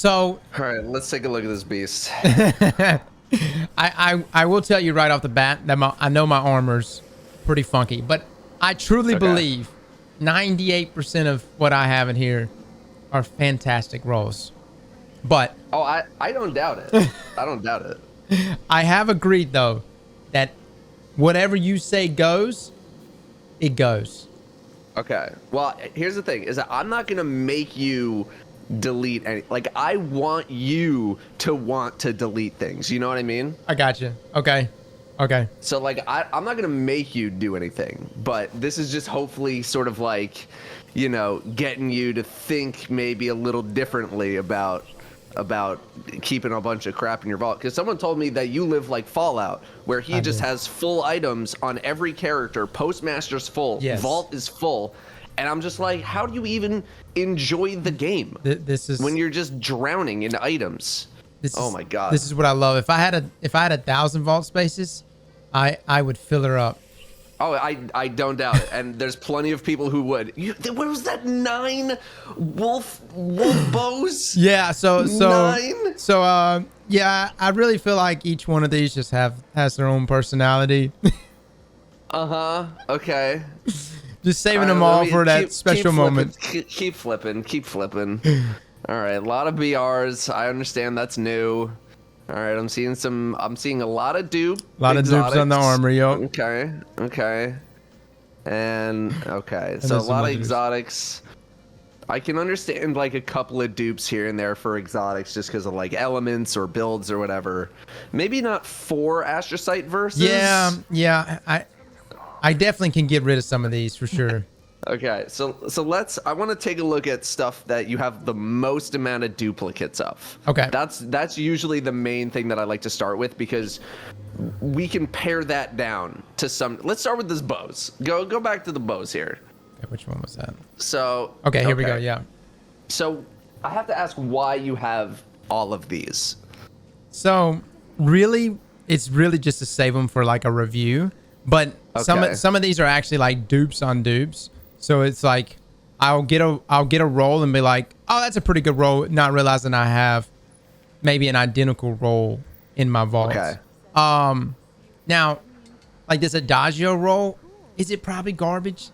So All right, let's take a look at this beast. I will tell you right off the bat that I know my armor's pretty funky, but I truly believe 98% of what I have in here are fantastic rolls. But Oh, I don't doubt it. I don't doubt it. I have agreed though that whatever you say goes, it goes. Okay. Well, here's the thing: is that I'm not gonna make you delete any. Like, I want you to want to delete things. You know what I mean? I got you. Okay. Okay. So, like, I'm not gonna make you do anything, but this is just hopefully sort of like, you know, getting you to think maybe a little differently about keeping a bunch of crap in your vault. Because someone told me that you live like Fallout, where he just has full items on every character. Postmaster's full. Yes. Vault is full. And I'm just like, how do you even enjoy the game This is when you're just drowning in items? Oh my god. This is what I love. If I had 1,000 vault spaces, I would fill her up. Oh, I don't doubt it. And there's plenty of people who would. What was that? 9 wolf bows? Yeah, so 9? yeah, I really feel like each one of these just has their own personality. Uh-huh. Okay. Just saving them all for that special moment. Keep flipping. All right, a lot of BRs. I understand that's new. All right, I'm seeing a lot of dupe. A lot of dupes on the armor, yo. Okay. And so a lot of exotics. I can understand like a couple of dupes here and there for exotics just because of like elements or builds or whatever. Maybe not 4 astrocyte verses. Yeah. I definitely can get rid of some of these for sure. Okay, so I want to take a look at stuff that you have the most amount of duplicates of. Okay. That's usually the main thing that I like to start with because we can pare that down to some. Let's start with this bows. Go back to the bows here. Okay, which one was that? So okay, here we go. Yeah. So I have to ask why you have all of these. So really, it's really just to save them for like a review. But some of these are actually like dupes on dupes. So it's like I'll get a roll and be like, oh, that's a pretty good roll, not realizing I have maybe an identical roll in my vault. Okay. Now, like this Adagio roll, is it probably garbage?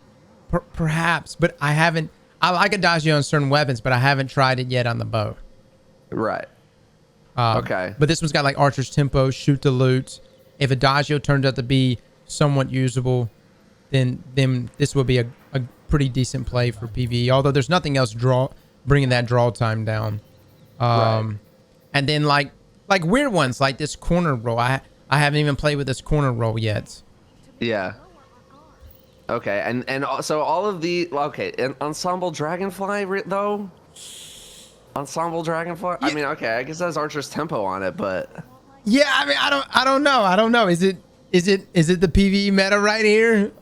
Perhaps, but I like Adagio on certain weapons, but I haven't tried it yet on the bow. Right. Okay. But this one's got like Archer's Tempo, Shoot to Loot. If Adagio turns out to be somewhat usable, then this will be a pretty decent play for PvE. Although there's nothing else bringing that draw time down. Right. And then like weird ones like this corner roll. I haven't even played with this corner roll yet. Yeah. Okay, and so all of the and Ensemble Dragonfly though. Ensemble Dragonfly. Yeah. I mean, okay, I guess that's Archer's Tempo on it, but yeah, I mean, I don't know. Is it the PvE meta right here?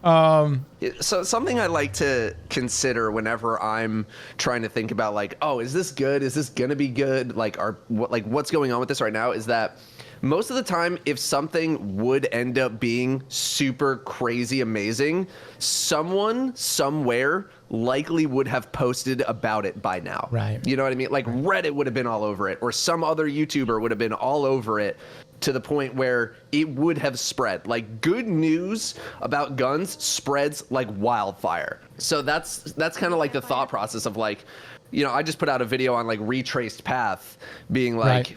So something I like to consider whenever I'm trying to think about like, oh, is this good? Is this gonna be good? Like, what's going on with this right now? Is that most of the time, if something would end up being super crazy amazing, someone somewhere likely would have posted about it by now. Right. You know what I mean? Like Reddit would have been all over it, or some other YouTuber would have been all over it, to the point where it would have spread. Like, good news about guns spreads like wildfire. So that's kind of like the thought process of like, you know, I just put out a video on like Retraced Path being like, right.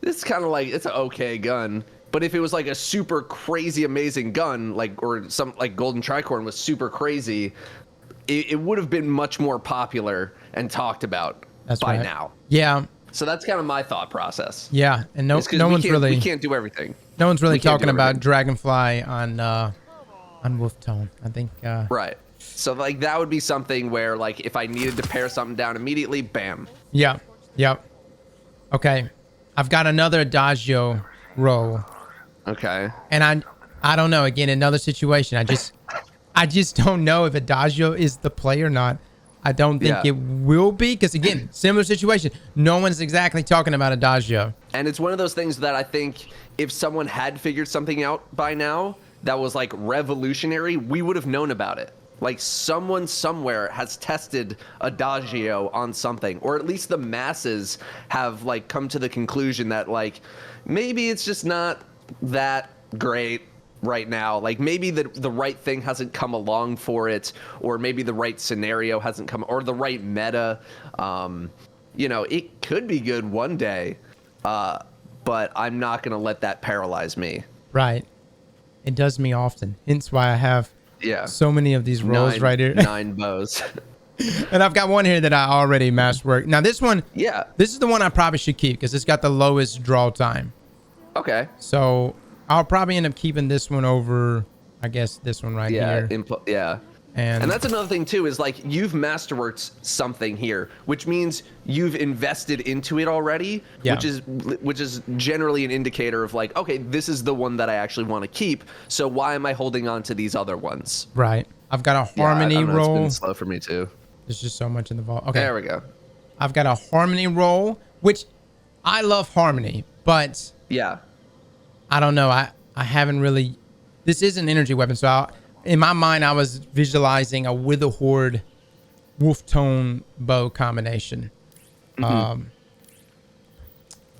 This is kind of like, it's an okay gun. But if it was like a super crazy amazing gun, like, or some like Golden Tricorn was super crazy, it would have been much more popular and talked about by now. Yeah. So that's kind of my thought process. Yeah, and no one's really, we can't do everything. No one's really talking about Dragonfly on Wolf Tone, I think. Right. So like that would be something where like if I needed to pare something down immediately, bam. Yeah. Yep. Okay. I've got another Adagio roll. Okay. And I don't know. Again, another situation. I just don't know if Adagio is the play or not. I don't think it will be, because again, similar situation. No one's exactly talking about Adagio. And it's one of those things that I think if someone had figured something out by now that was like revolutionary, we would have known about it. Like someone somewhere has tested Adagio on something, or at least the masses have like come to the conclusion that like maybe it's just not that great right now. Like maybe the right thing hasn't come along for it, or maybe the right scenario hasn't come, or the right meta. You know, it could be good one day, but I'm not gonna let that paralyze me. Right. It does me often. Hence why I have so many of these rolls right here. 9 bows. And I've got one here that I already masterworked. Now this one, this is the one I probably should keep because it's got the lowest draw time. Okay. So I'll probably end up keeping this one over, I guess, this one right here. And that's another thing too, is like you've masterworked something here, which means you've invested into it already, which is generally an indicator of like, okay, this is the one that I actually want to keep. So why am I holding on to these other ones? Right. I've got a harmony roll. It's been slow for me too. There's just so much in the vault. Okay. There we go. I've got a harmony roll, which I love harmony, but I don't know. I haven't really. This is an energy weapon, so in my mind, I was visualizing a Wither Horde wolf tone bow combination. Are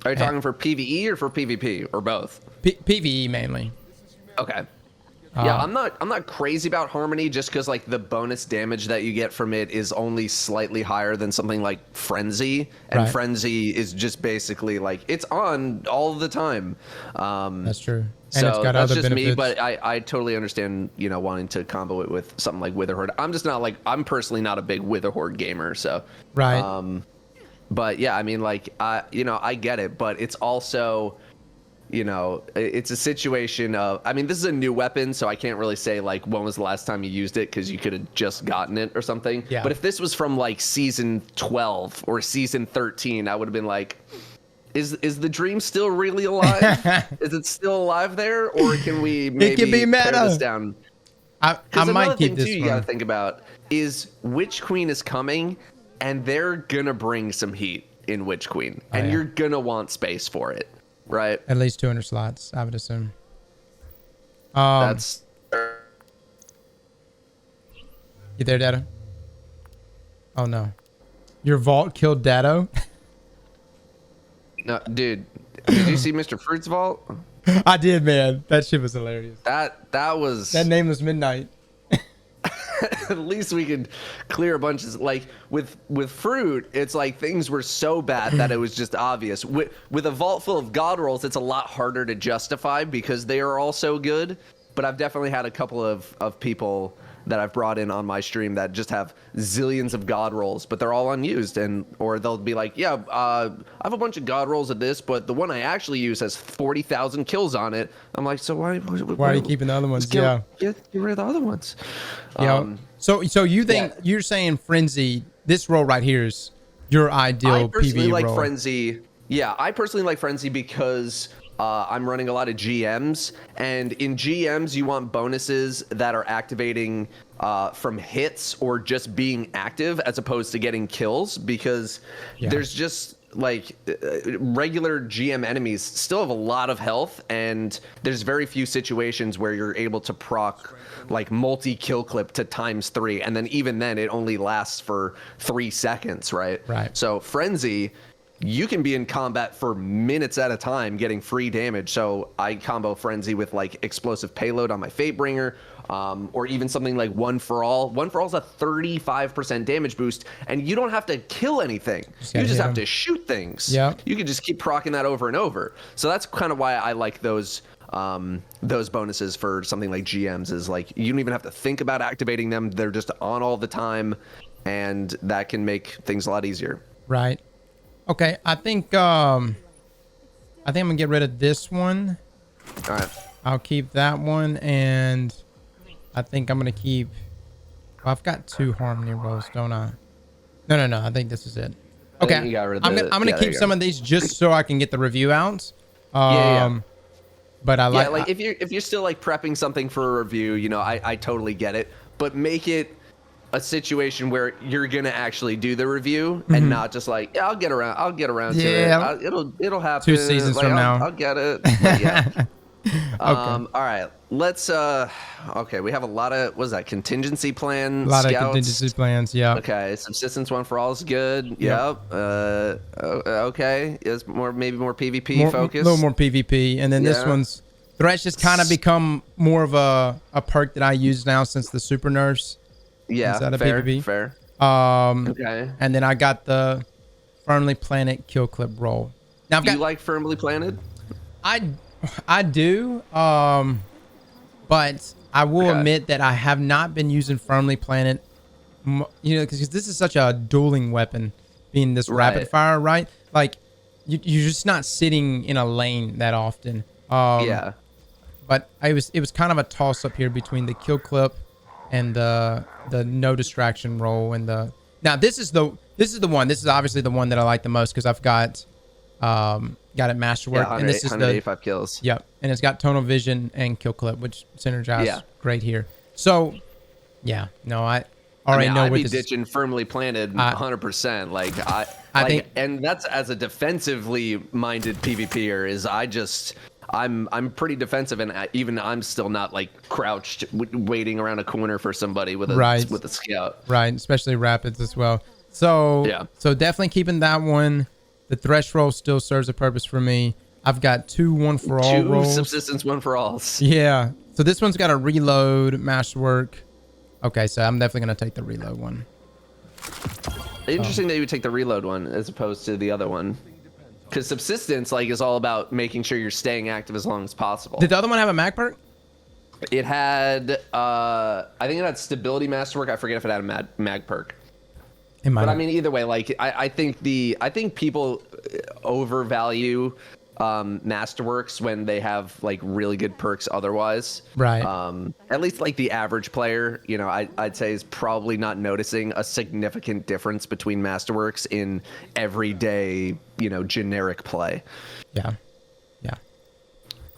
you talking for PvE or for PvP or both? PvE mainly. Okay. Yeah, I'm not crazy about harmony just because like the bonus damage that you get from it is only slightly higher than something like frenzy, and frenzy is just basically like it's on all the time. That's true. And so it's got that's other just benefits. me, but I totally understand, you know, wanting to combo it with something like Wither Horde. I'm just not like, I'm personally not a big Wither Horde gamer, so but yeah, I mean, like you know, I get it, but it's also, you know, it's a situation of, I mean, this is a new weapon, so I can't really say like when was the last time you used it, because you could have just gotten it or something. Yeah. But if this was from like season 12 or season 13, I would have been like, is the dream still really alive? Is it still alive there, or can we maybe tear this down? I might keep this one. You gotta think about is Witch Queen is coming, and they're gonna bring some heat in Witch Queen, and you're gonna want space for it. Right. At least 200 slots, I would assume. That's. You there, Datto? Oh no, your vault killed Datto. No, dude. Did you see Mr. Fruit's vault? I did, man. That shit was hilarious. That was. That nameless midnight. At least we could clear a bunch of, like, with Fruit, it's like things were so bad that it was just obvious. With a vault full of god rolls, it's a lot harder to justify because they are all so good. But I've definitely had a couple of people that I've brought in on my stream that just have zillions of god rolls, but they're all unused, or they'll be like, yeah, I have a bunch of god rolls of this, but the one I actually use has 40,000 kills on it. I'm like, so why are you keeping the other ones? Get rid of the other ones. So you think you're saying Frenzy, this roll right here is your ideal PvE like roll? Frenzy. Yeah, I personally like Frenzy because I'm running a lot of GMs, and in GMs you want bonuses that are activating from hits or just being active as opposed to getting kills, because there's just like regular GM enemies still have a lot of health, and there's very few situations where you're able to proc like multi-kill clip to ×3, and then even then it only lasts for 3 seconds, right? So Frenzy, you can be in combat for minutes at a time getting free damage. So I combo Frenzy with like explosive payload on my Fatebringer, or even something like One for All. One for All is a 35% damage boost, and you don't have to kill anything. You just have to shoot things. You can just keep proccing that over and over. So that's kind of why I like those bonuses for something like GMs, is like you don't even have to think about activating them. They're just on all the time, and that can make things a lot easier. Right. Okay, I think I'm gonna get rid of this one. All right. I'll keep that one, and I think I'm gonna keep. Well, I've got 2 harmony rolls, don't I? No. I think this is it. Okay, I'm gonna keep some of these just so I can get the review out. But I like. Yeah, like if you're still like prepping something for a review, you know, I totally get it. But make it a situation where you're gonna actually do the review and not just like, I'll get around to it. It'll happen 2 seasons from now. I'll get it. But All right. Let's okay, we have a lot of what is that? Contingency plan A lot of scouts. contingency plans. Yeah. Okay, subsistence one for all is good. Yep. Yep. Okay. Is maybe more PvP A focus. little more PvP, and then this Yeah. one's Thresh has kind of become more of a perk that I use now since the super nerfs. Yeah. Inside of Fair. PvP. Fair. Okay. And then I got the firmly planted kill clip roll. Now I've Do got you like firmly planted? I do, but I will admit that I have not been using firmly planted, because this is such a dueling weapon, being this rapid fire, right? Like, you're just not sitting in a lane that often. Yeah. But it was kind of a toss up here between the kill clip and the no distraction roll and the. Now this is the one. This is obviously the one that I like the most because I've got it masterwork, Yeah, and this is 185 kills. Yep, and it's got tonal vision and kill clip, which synergize great here. So, yeah, no, I already know I'd what be this ditching firmly planted 100%. Like I think, and that's as a defensively minded PvPer. I'm pretty defensive, and even I'm still not like crouched waiting around a corner for somebody with a scout. Right, especially rapids as well. So so definitely keeping that one. The thresh roll still serves a purpose for me. I've got 2 1-for-all rolls. 2 subsistence 1-for-alls. Yeah. So this one's got a reload masterwork. Okay, so I'm definitely gonna take the reload one. Interesting that you would take the reload one as opposed to the other one. Because subsistence is all about making sure you're staying active as long as possible. Did the other one have a mag perk? It had I think it had stability masterwork. I forget if it had a mag perk. But I mean, either way, I think people overvalue masterworks when they have really good perks otherwise. Right. At least the average player, I'd say is probably not noticing a significant difference between masterworks in everyday, generic play. Yeah. Yeah.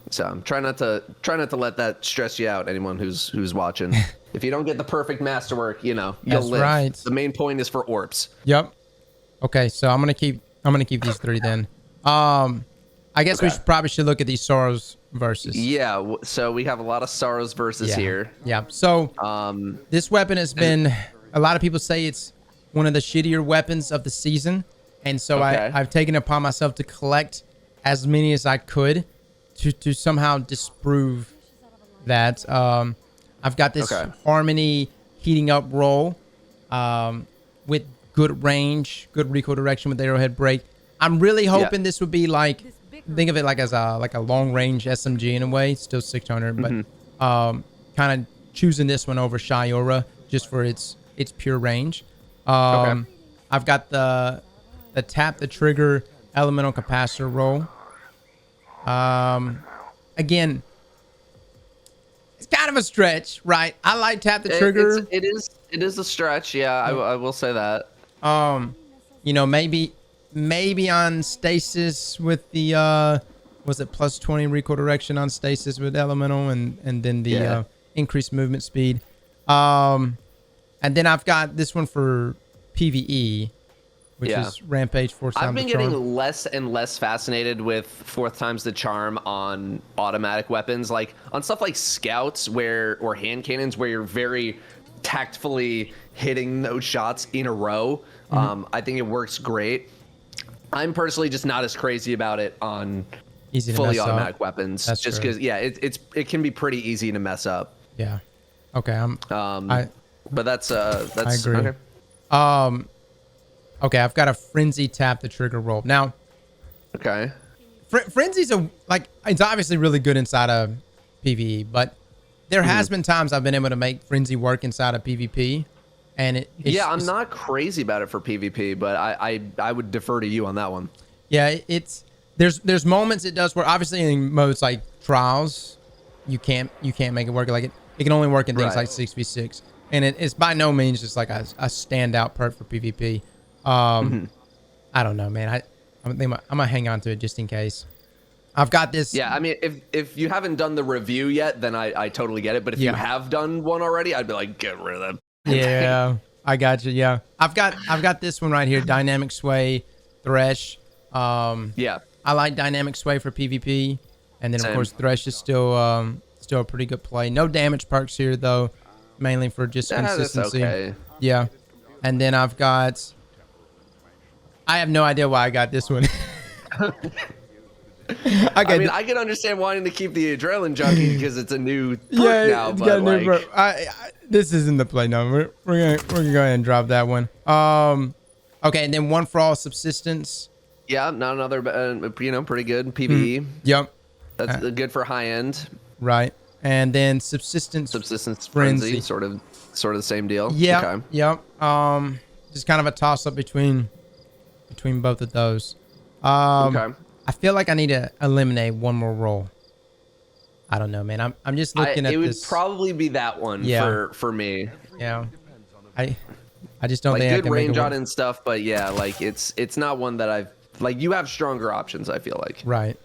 So try not to let that stress you out. Anyone who's watching, if you don't get the perfect masterwork, you'll live. Right. The main point is for orps. Yep. Okay, so I'm gonna keep these 3 then. I guess we probably should look at these Sorrows versus. Yeah. So we have a lot of Sorrows versus here. Yeah. So this weapon has been. A lot of people say it's one of the shittier weapons of the season, and so I've taken it upon myself to collect as many as I could to somehow disprove that. I've got this Harmony heating up roll with good range, good recoil direction with arrowhead break. I'm really hoping this would be think of it as a long range SMG in a way, still 600, but kind of choosing this one over Shiora just for its pure range. I've got the tap the trigger elemental capacitor roll. Again, it's kind of a stretch, right? I like tap the trigger. It is a stretch. Yeah, I will say that. Maybe on stasis with the was it plus 20 recoil direction on stasis with elemental and then the increased movement speed. And then I've got this one for PvE, which is Rampage 4 times. I've been getting less and less fascinated with 4th times the charm on automatic weapons, like on stuff like scouts or hand cannons where you're very tactfully hitting those shots in a row. I think it works great. I'm personally just not as crazy about it on fully automatic weapons. That's just because it can be pretty easy to mess up. Yeah. Okay. But that's I agree. Okay. Okay, I've got a frenzy tap the trigger roll. Now, frenzy's it's obviously really good inside of PvE, but there has been times I've been able to make frenzy work inside of PvP, and I'm not crazy about it for PvP, but I would defer to you on that one. Yeah, there's moments it does work. Obviously, in modes like trials, you can't make it work. Like it can only work in things like 6v6, and it's by no means just like a standout perk for PvP. I don't know, man. I'm gonna hang on to it just in case. I've got this. Yeah, I mean, if you haven't done the review yet, then I totally get it. But if you have done one already, I'd be like, get rid of them. Yeah, I got you. Yeah, I've got this one right here, Dynamic Sway, Thresh. I like Dynamic Sway for PvP, And then of Same. course Thresh is still a pretty good play. No damage perks here though, mainly for just consistency. That's okay. Yeah. And then I have no idea why I got this one. I mean, I can understand wanting to keep the adrenaline junkie because it's a new perk now. It's But got a new like, this isn't the play. No, we're gonna go ahead and drop that one. Okay, and then one for all subsistence. yeah, not another, pretty good PVE. Yep. That's good for high end. Right. And then subsistence Frenzy, sort of the same deal. Yeah. Okay. Yep. Just kind of a toss up between both of those. Okay. I feel like I need to eliminate one more role. I don't know, man. I'm just looking at this. It would probably be that one for me. Yeah. I just don't Like think I good can make range it on work. it and stuff, but yeah, like it's not one that I've like. You have stronger options, I feel like. Right.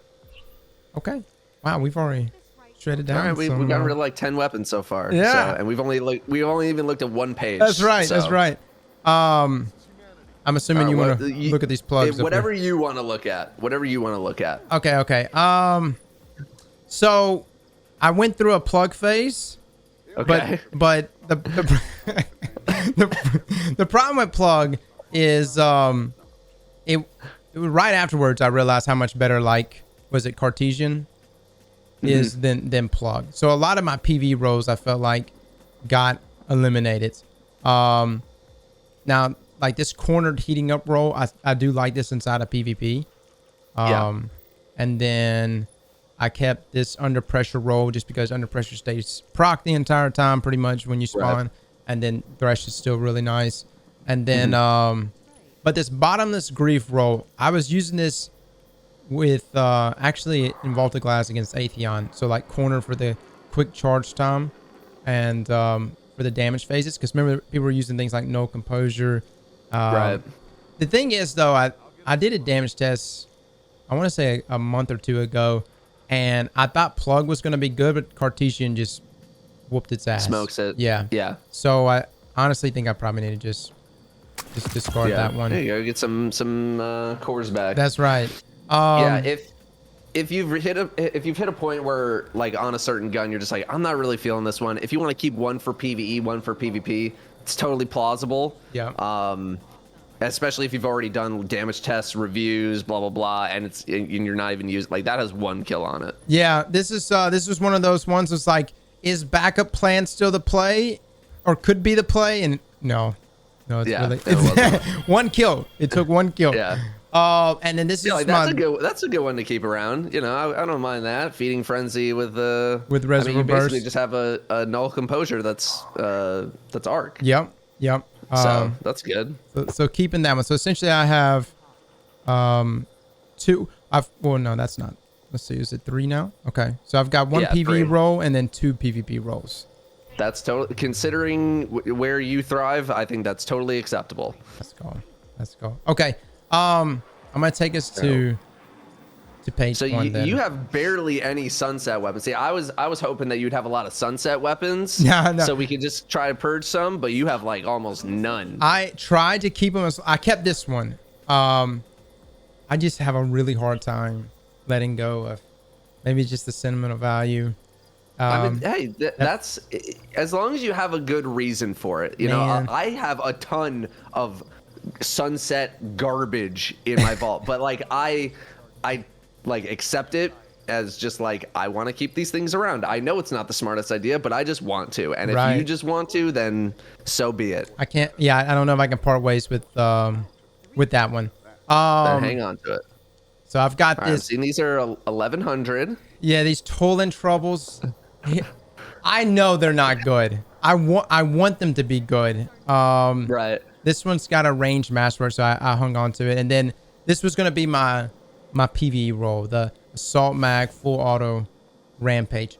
Okay. Wow, we've already shredded down. All right, we got rid of like 10 weapons so far. Yeah. So, and we've only even looked at one page. That's right. So. That's right. I'm assuming you want to look at these plugs. Whatever you want to look at. Whatever you want to look at. Okay. Okay. So I went through a plug phase. Okay. But the the problem with plug is it was right afterwards I realized how much better was it Cartesian is than plug. So a lot of my PV roles I felt like got eliminated. Now like this cornered heating up role, I do like this inside of PvP. And then I kept this under pressure role just because under pressure stays proc the entire time pretty much when you spawn. Right. And then Thresh is still really nice. And then but this bottomless grief role, I was using this with actually in Vaulted Glass against Atheon. So like corner for the quick charge time and for the damage phases, because remember people were using things like no composure. Right. The thing is though, I did a damage test I want to say a month or two ago, and I thought plug was going to be good, but Cartesian just whooped its ass. Smokes it. Yeah. So I honestly think I probably need to just discard that one. There you go. Get some cores back. That's right. If you've hit a point where like on a certain gun you're just like, I'm not really feeling this one. If you want to keep one for PvE, one for PvP, it's totally plausible. Yeah. Especially if you've already done damage tests, reviews, blah blah blah, and you're not even using, like, that has 1 kill on it. Yeah, this was one of those ones that's like, is backup plan still the play, or could be the play? And no, it's 1 kill. It took 1 kill. Yeah. And then this is that's a good one to keep around. You know, I don't mind that. Feeding Frenzy with Reservoir you Burst. basically just have a null composure that's arc. Yep. So that's good. So keeping that one. So essentially I have 2. No, that's not. Let's see, is it 3 now? Okay. So I've got 1 PvE 3 role and then 2 PvP roles. That's totally, considering where you thrive, I think that's totally acceptable. Let's go. Okay. I'm gonna take us to page 1 then. You have barely any sunset weapons. See, I was hoping that you'd have a lot of sunset weapons. Yeah, no. So we could just try to purge some, but you have like almost none. I tried to keep them. I kept this one. I just have a really hard time letting go of maybe just the sentimental value. I mean, hey, that's as long as you have a good reason for it. You know, I have a ton of sunset garbage in my vault, but like I like accept it as just like, I want to keep these things around. I know it's not the smartest idea, but I just want to. And if you just want to, then so be it. I can't. Yeah, I don't know if I can part ways with that one. Then hang on to it. So I've got this. See, these are 1100. Yeah, these Toll-in Troubles. I know they're not good. I want them to be good. Right. This one's got a ranged masterwork, so I hung on to it. And then this was gonna be my PvE role, the Assault Mag Full Auto Rampage.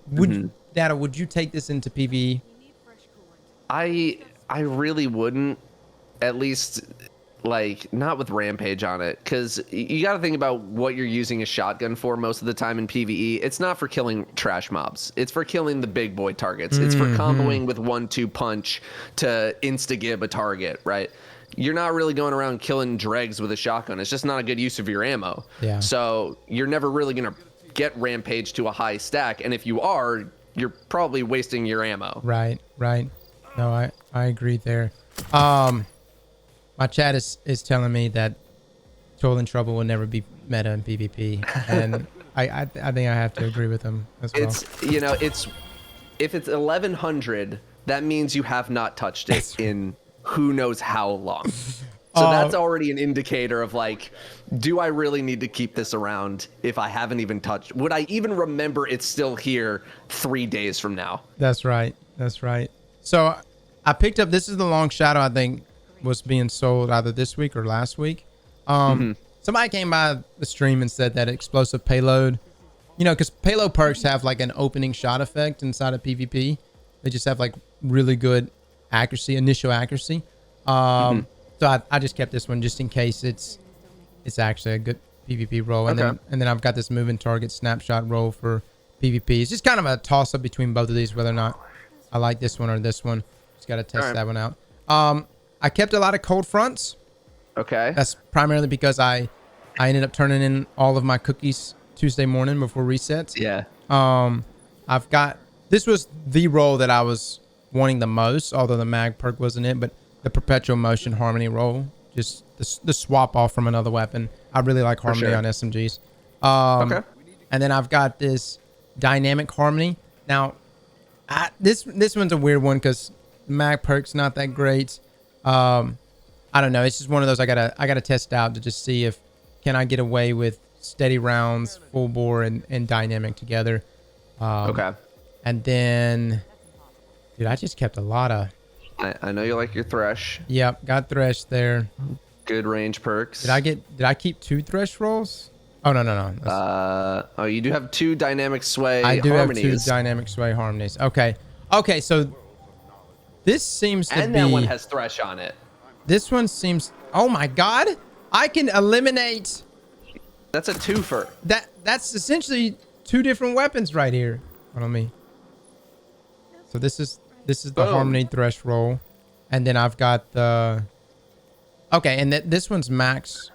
Datto, would you take this into PvE? I really wouldn't, at least like not with Rampage on it, because you got to think about what you're using a shotgun for most of the time in PvE. It's not for killing trash mobs. It's for killing the big boy targets. It's for comboing with 1-2 punch to insta-gib a target, right? You're not really going around killing dregs with a shotgun. It's just not a good use of your ammo. Yeah. So you're never really going to get Rampage to a high stack, and if you are, you're probably wasting your ammo. Right. No, I agree there. My chat is telling me that Toil and Trouble will never be meta in PvP, and I think I have to agree with them as well. It's if it's 1100, that means you have not touched it in who knows how long. So that's already an indicator of like, do I really need to keep this around if I haven't even touched? Would I even remember it's still here 3 days from now? That's right. So I picked up, this is the Long Shadow, I think was being sold either this week or last week. Somebody came by the stream and said that explosive payload, because payload perks have like an opening shot effect inside of PvP. They just have like really good accuracy, initial accuracy. So I just kept this one just in case it's actually a good PvP roll. And then I've got this moving target snapshot roll for PvP. It's just kind of a toss up between both of these, whether or not I like this one or this one. Just got to test that one out. I kept a lot of cold fronts. Okay. That's primarily because I ended up turning in all of my cookies Tuesday morning before resets. Yeah. This was the roll that I was wanting the most, although the mag perk wasn't it, but the perpetual motion harmony roll, just the swap off from another weapon. I really like harmony on SMGs. And then I've got this dynamic harmony. Now, this one's a weird one because mag perk's not that great. I don't know. It's just one of those I gotta test out to just see if can I get away with steady rounds, full bore, and dynamic together. And then, dude, I just kept a lot of. I know you like your Thresh. Yep, got Thresh there. Good range perks. Did I keep 2 Thresh rolls? Oh no. You do have 2 dynamic sway. I do harmonies. have 2 dynamic sway harmonies. Okay, so this seems to be. And that one has Thresh on it. This one seems. Oh my God! I can eliminate. That's a twofer. That's essentially 2 different weapons right here. Hold on me. So this is the harmony Thresh roll, and then I've got the. Okay, and this one's max,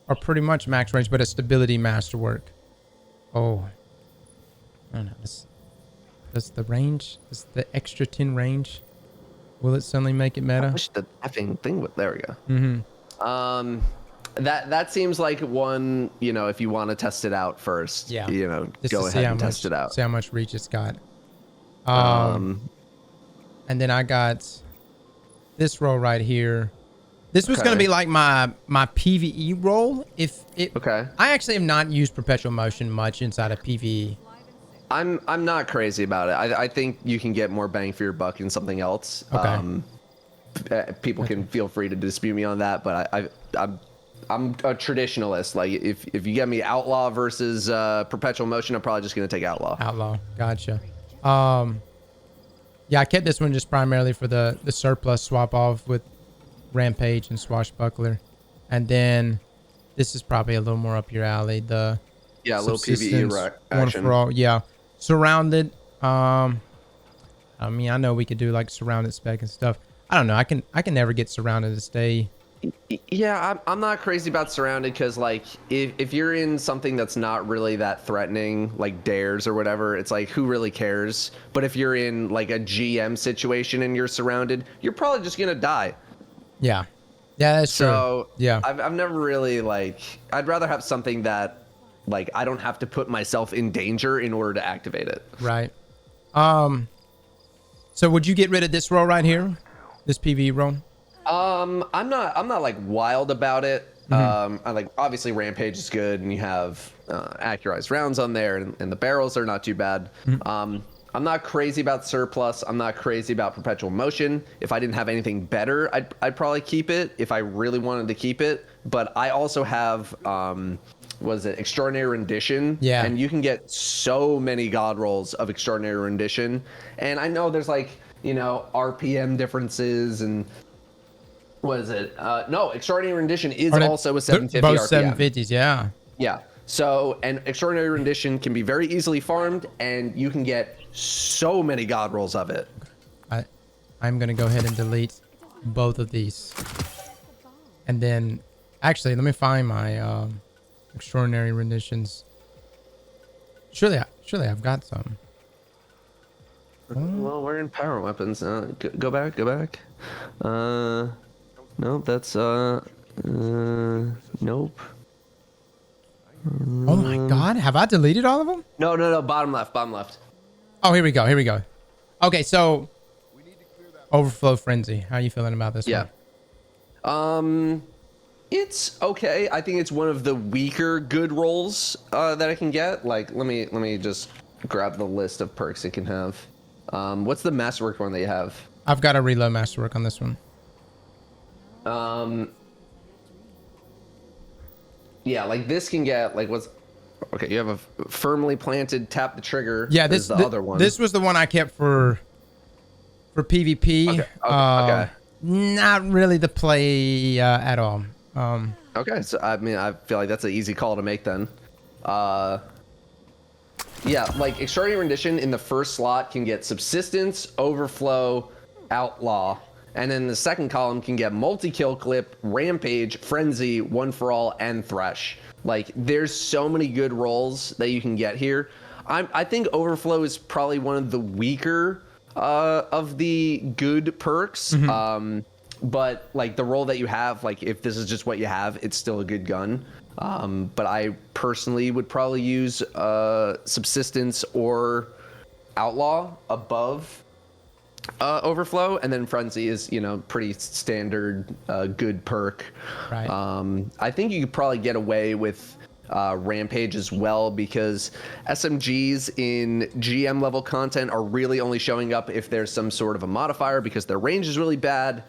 or pretty much max range, but a stability masterwork. Oh. I don't know. Does the range? Does the extra 10 range? Will it suddenly make it meta? I wish the effing thing would. There we go. That seems like one. If you want to test it out first. Yeah. Go ahead and test it out. See how much reach it's got. And then I got this roll right here. This was going to be like my PvE roll. I actually have not used perpetual motion much inside of PvE. I'm not crazy about it. I think you can get more bang for your buck in something else. People can feel free to dispute me on that, but I'm a traditionalist. Like if you get me outlaw versus perpetual motion, I'm probably just going to take outlaw. Outlaw, gotcha. Yeah, I kept this one just primarily for the surplus swap off with Rampage and Swashbuckler. And then this is probably a little more up your alley. The a little PvE action. One for all. Yeah. Surrounded. I know we could do like surrounded spec and stuff. I don't know. I can never get surrounded to stay. Yeah, I'm not crazy about surrounded because like if you're in something that's not really that threatening, like dares or whatever, it's like who really cares? But if you're in like a GM situation and you're surrounded, you're probably just gonna die. Yeah, that's true. So yeah, I've never really like. I'd rather have something that like I don't have to put myself in danger in order to activate it. Right. So would you get rid of this roll right here, this PvE roll? I'm not like wild about it. I like obviously Rampage is good and you have accurized rounds on there and the barrels are not too bad. I'm not crazy about surplus. I'm not crazy about perpetual motion. If I didn't have anything better, I'd probably keep it if I really wanted to keep it. But I also have Extraordinary Rendition. Yeah. And you can get so many god rolls of Extraordinary Rendition. And I know there's like, RPM differences and what is it? No, Extraordinary Rendition is also a 750 both RPM. 750s, yeah. Yeah. So, and Extraordinary Rendition can be very easily farmed, and you can get so many god rolls of it. I'm going to go ahead and delete both of these. And then, actually, let me find my Extraordinary Renditions. Surely I've got some. Well, we're in power weapons. Go back. Nope, that's nope. Oh my God, have I deleted all of them? No, bottom left. Oh, here we go. Okay, so overflow frenzy. How are you feeling about this one? It's okay. I think it's one of the weaker good rolls that I can get. Like, let me just grab the list of perks it can have. What's the masterwork one that you have? I've got a reload masterwork on this one. Yeah, like this can get like what's okay. You have a firmly planted tap the trigger. Yeah, this is the other one. This was the one I kept for PvP. Okay. Not really the play at all. Okay, so I mean, I feel like that's an easy call to make then. Yeah, like Extraordinary Rendition in the first slot can get Subsistence, Overflow, Outlaw. And then the second column can get Multi-Kill Clip, Rampage, Frenzy, One for All, and Thresh. Like, there's so many good rolls that you can get here. I think Overflow is probably one of the weaker of the good perks. Mm-hmm. But, like, the roll that you have, like, if this is just what you have, it's still a good gun. But I personally would probably use Subsistence or Outlaw above Overflow, and then Frenzy is, you know, pretty standard good perk. Right. I think you could probably get away with Rampage as well, because SMGs in GM level content are really only showing up if there's some sort of a modifier, because their range is really bad.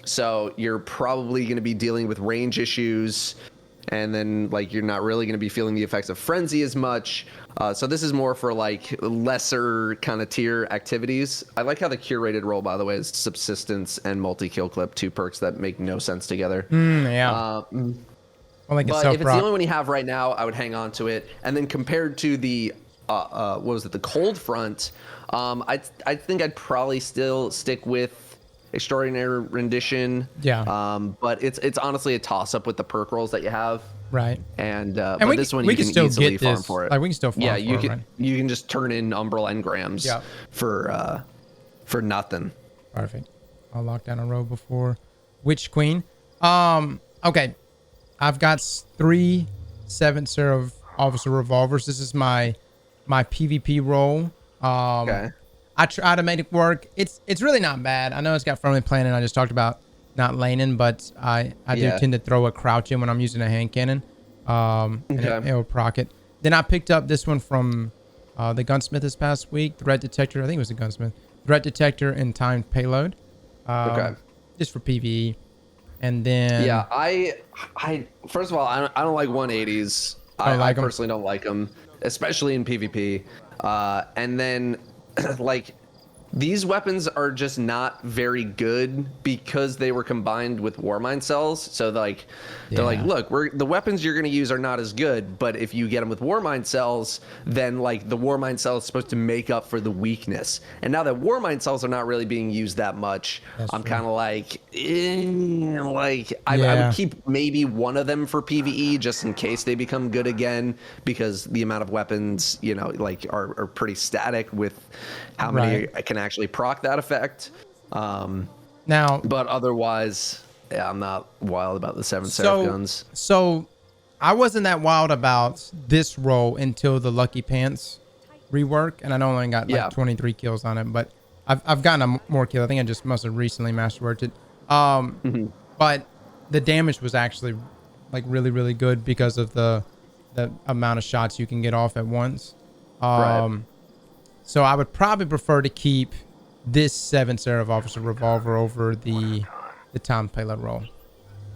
So you're probably going to be dealing with range issues, and then like you're not really going to be feeling the effects of Frenzy as much. So this is more for like lesser kind of tier activities. I like how the curated roll, by the way, is Subsistence and Multi-Kill Clip, two perks that make no sense together. Yeah. But if it's the only one you have right now, I would hang on to it. And then compared to the what was it, the Cold Front, I think I'd probably still stick with Extraordinary Rendition. Yeah. But it's honestly a toss up with the perk rolls that you have. Right. And but we this one we you can can still easily get farm this. for it. Like we can still farm yeah, for you it, can right? you can just turn in Umbral engrams for nothing. Perfect. I'll lock down a row before Witch Queen. Okay. I've got 3 7-0 Officer Revolvers. This is my PvP roll. Okay. I try to make it work. It's really not bad. I know it's got firmly planted. I just talked about not laning, but I do tend to throw a crouch in when I'm using a hand cannon. And it'll proc it. Then I picked up this one from the Gunsmith this past week. Threat Detector. I think it was the Gunsmith. Threat Detector and Timed Payload. Just for PvE. And then I first of all, I don't like 180s. I personally don't like them, especially in PvP. And then like these weapons are just not very good because they were combined with Warmind cells. So like they're like, look, the weapons you're going to use are not as good, but if you get them with Warmind cells, then like the Warmind cell is supposed to make up for the weakness. And now that Warmind cells are not really being used that much, I'm kind of like, I would keep maybe one of them for PvE just in case they become good again, because the amount of weapons, you know, like are pretty static with how many can actually proc that effect. Now, but otherwise, I'm not wild about the 7 Seraph guns. So I wasn't that wild about this roll until the Lucky Pants rework, and I only got like 23 kills on it, but I've gotten more kills. I think I just must have recently masterworked it. But the damage was actually like really, really good because of the amount of shots you can get off at once. So I would probably prefer to keep this 7 Seraph Officer Revolver over the Timed Payload roll.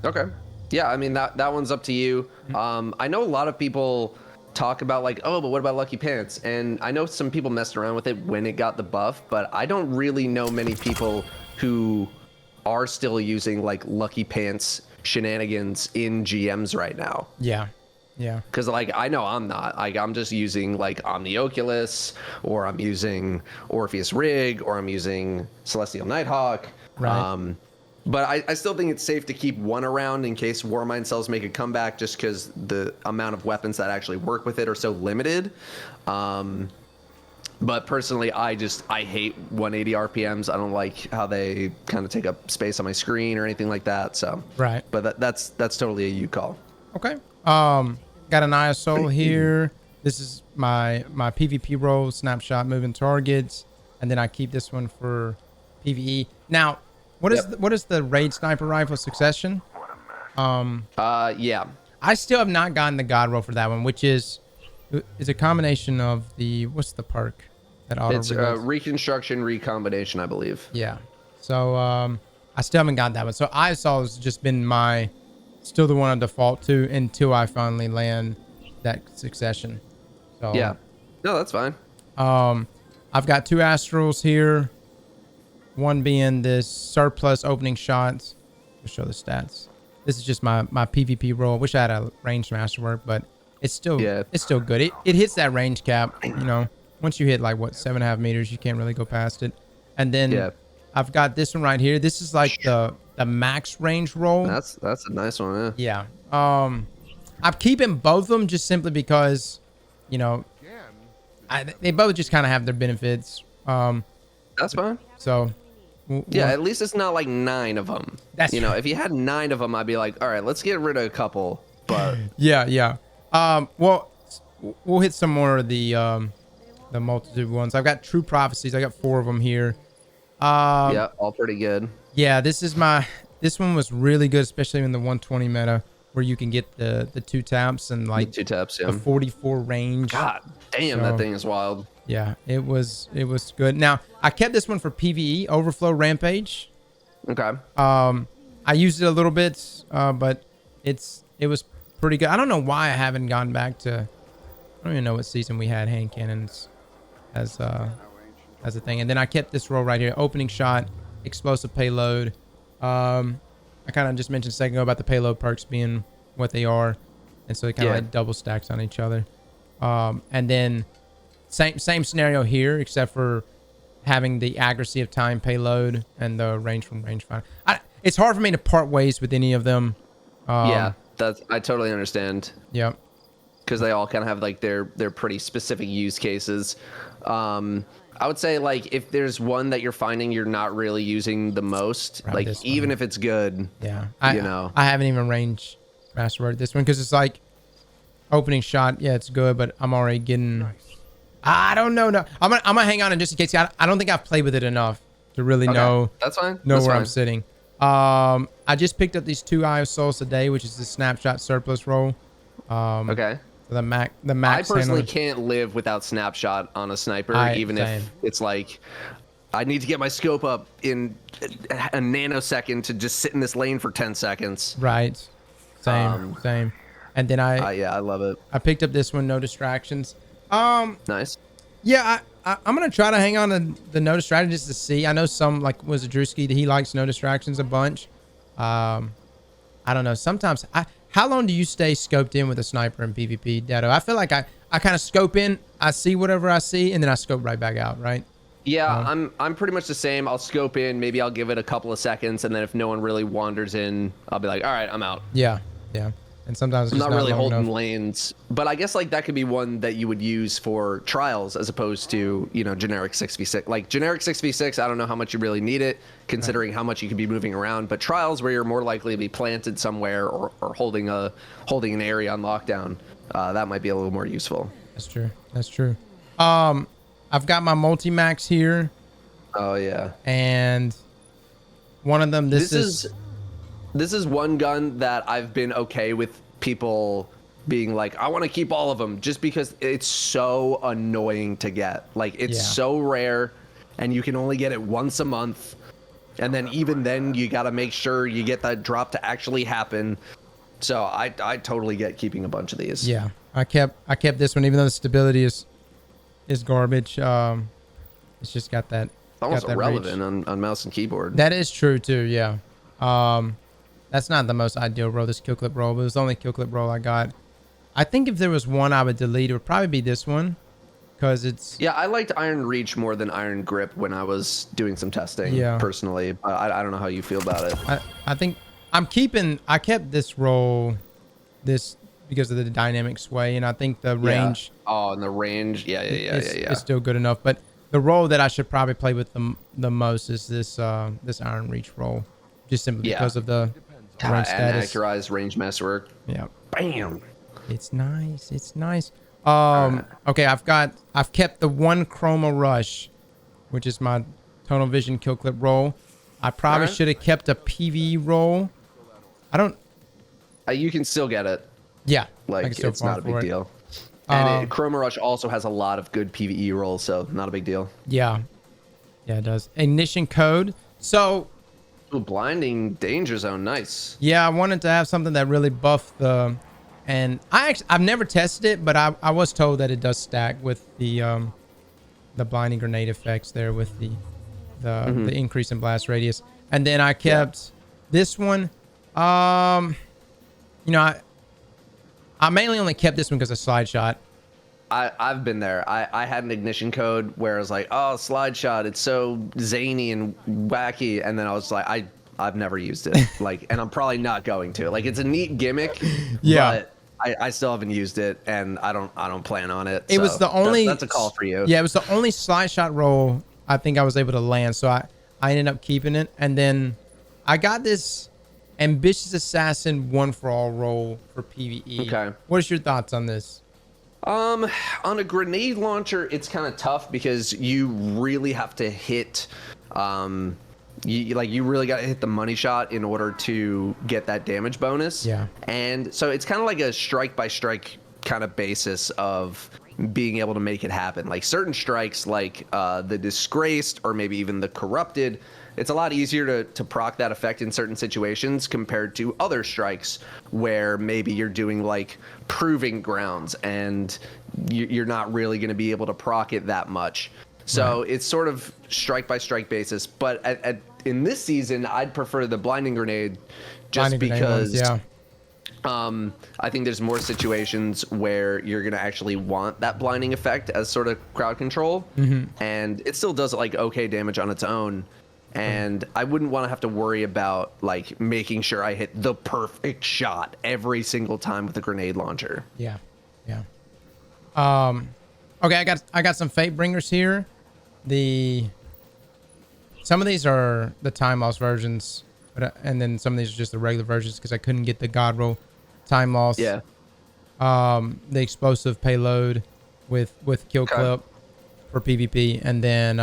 Okay. Yeah, I mean, that one's up to you. I know a lot of people talk about like, oh, but what about Lucky Pants? And I know some people messed around with it when it got the buff, but I don't really know many people who are still using like Lucky Pants shenanigans in GMs right now. Yeah. Because like I know I'm not. Like I'm just using like Omnioculus, or I'm using Orpheus Rig, or I'm using Celestial Nighthawk. Right. But I still think it's safe to keep one around in case Warmind cells make a comeback, just because the amount of weapons that actually work with it are so limited. But personally, I hate 180 RPMs. I don't like how they kind of take up space on my screen or anything like that. So right. But that's totally a you call. Okay. Got an ISO here. This is my PvP role, snapshot, moving targets, and then I keep this one for PvE. Now, what is the raid sniper rifle succession? Yeah. I still have not gotten the god roll for that one, which is a combination of the what's the perk that auto It's reconstruction recombination, I believe. Yeah. So I still haven't got that one. So ISO has just been still the one I default to until I finally land that succession. So yeah. No, that's fine. I've got 2 astrals here. One being this surplus opening shots. I'll show the stats. This is just my PvP roll. Wish I had a ranged masterwork, but it's still good. It hits that range cap. You know, once you hit like 7.5 meters, you can't really go past it. And then I've got this one right here. This is like the max range roll. That's a nice one. Yeah. I'm keeping both of them just simply because, you know, they both just kind of have their benefits. That's fine. So. Yeah, at least it's not like 9 of them. That's you know, if you had 9 of them, I'd be like, all right, let's get rid of a couple. But yeah. Well, we'll hit some more of the multitude ones. I've got true prophecies. I got 4 of them here. Yeah, all pretty good. Yeah, this one was really good, especially in the 120 meta where you can get the 2 taps and like 2 taps, the 44 range. God damn, that thing is wild. Yeah, it was good. Now I kept this one for PvE, Overflow Rampage. Okay. I used it a little bit, but it was pretty good. I don't know why I haven't gone back to. I don't even know what season we had hand cannons as a thing. And then I kept this roll right here: opening shot, explosive payload. I kind of just mentioned a second ago about the payload perks being what they are, and so it kind of like double stacks on each other. And then. Same scenario here, except for having the accuracy of time payload and the range from rangefinder. It's hard for me to part ways with any of them. I totally understand. Yep. Because they all kind of have like their pretty specific use cases. I would say like if there's one that you're finding you're not really using the most, like even if it's good. Yeah. I haven't even range masterworked this one because it's like opening shot. Yeah, it's good, but I'm already getting. I don't know. No, I'm gonna hang on and just in case. I don't think I've played with it enough to really know. That's fine. Know where I'm sitting. I just picked up these 2 ISOs today, which is the snapshot surplus roll. Okay. The max. I personally can't live without snapshot on a sniper, even if it's like I need to get my scope up in a nanosecond to just sit in this lane for 10 seconds. Right. Same. And then I love it. I picked up this one, no distractions. Nice. Yeah, I'm gonna try to hang on to the no distractions just to see. I know some like was it Drewski, he likes no distractions a bunch. I don't know. Sometimes how long do you stay scoped in with a sniper in PvP, Datto? I feel like I kind of scope in, I see whatever I see, and then I scope right back out, right? Yeah, I'm pretty much the same. I'll scope in, maybe I'll give it a couple of seconds, and then if no one really wanders in, I'll be like, all right, I'm out. Yeah. And sometimes it's not really holding enough. lanes, but I guess like that could be one that you would use for trials as opposed to, you know, generic 6v6. Like generic 6v6, I don't know how much you really need it, considering how much you could be moving around. But trials, where you're more likely to be planted somewhere or holding an area on lockdown, that might be a little more useful. That's true. I've got my multi-max here. Oh yeah. And one of them, this is one gun that I've been okay with people being like, I want to keep all of them, just because it's so annoying to get. Like, it's so rare, and you can only get it once a month. And then even then, you got to make sure you get that drop to actually happen. So I totally get keeping a bunch of these. Yeah, I kept this one, even though the stability is garbage. It's just got that. It's almost irrelevant on mouse and keyboard. That is true too. Yeah. That's not the most ideal roll, this kill clip roll, but it was the only kill clip roll I got. I think if there was one I would delete, it would probably be this one. because it's Yeah, I liked Iron Reach more than Iron Grip when I was doing some testing. Yeah. Personally, I don't know how you feel about it. I think I kept this roll this because of the dynamic sway, and I think the range. Oh, and the range. Yeah. It's still good enough, but the roll that I should probably play with the most is this Iron Reach roll, just simply because of the range status. And accurized range mess work. Yeah. Bam. It's nice. It's nice. Okay, I've kept the one Chroma Rush, which is my tonal vision kill clip roll. I probably should have kept a PvE roll. I don't. You can still get it. Yeah, like it's not a big deal. And Chroma Rush also has a lot of good PvE rolls, so not a big deal. Yeah, it does. Ignition code. So. Ooh, blinding danger zone, nice. Yeah, I wanted to have something that really buffed the. And I've never tested it, but I was told that it does stack with the blinding grenade effects there with the increase in blast radius. And then I kept this one. You know, I mainly only kept this one because of slide shot. I've been there. I had an ignition code where I was like, oh, slide shot, it's so zany and wacky, and then I was like, I've never used it, like, and I'm probably not going to. Like, it's a neat gimmick, but I still haven't used it, and I don't plan on it. It was the only that's a call for you. Yeah, it was the only slide shot roll I think I was able to land, so I ended up keeping it, and then I got this ambitious assassin one for all roll for PvE. Okay, what is your thoughts on this? On a grenade launcher, it's kind of tough because you really have to hit. You really got to hit the money shot in order to get that damage bonus. Yeah. And so it's kind of like a strike by strike kind of basis of being able to make it happen. Like certain strikes, like the Disgraced or maybe even the Corrupted, it's a lot easier to proc that effect in certain situations compared to other strikes where maybe you're doing like Proving Grounds and you're not really going to be able to proc it that much. So it's sort of strike by strike basis, but in this season, I'd prefer the blinding grenade just because I think there's more situations where you're going to actually want that blinding effect as sort of crowd control, and it still does like okay damage on its own. And I wouldn't want to have to worry about like making sure I hit the perfect shot every single time with a grenade launcher. Yeah. Okay, I got some Fate Bringers here. Some of these are the time loss versions, and then some of these are just the regular versions because I couldn't get the God Roll time loss. Yeah. The explosive payload with kill clip for PvP, and then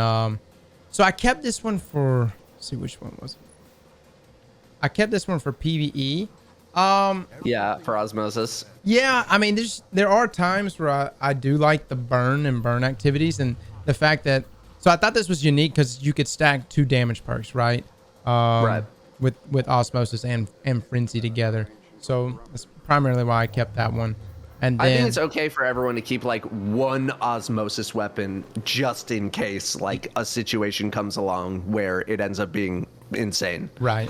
so I kept this one for. Let's see which one was it. I kept this one for PvE. Yeah, for osmosis. Yeah, I mean, there are times where I do like the burn activities, and the fact that. So I thought this was unique because you could stack 2 damage perks, right? With osmosis and frenzy together. So that's primarily why I kept that one. And then, I think it's okay for everyone to keep like one osmosis weapon just in case like a situation comes along where it ends up being insane. Right.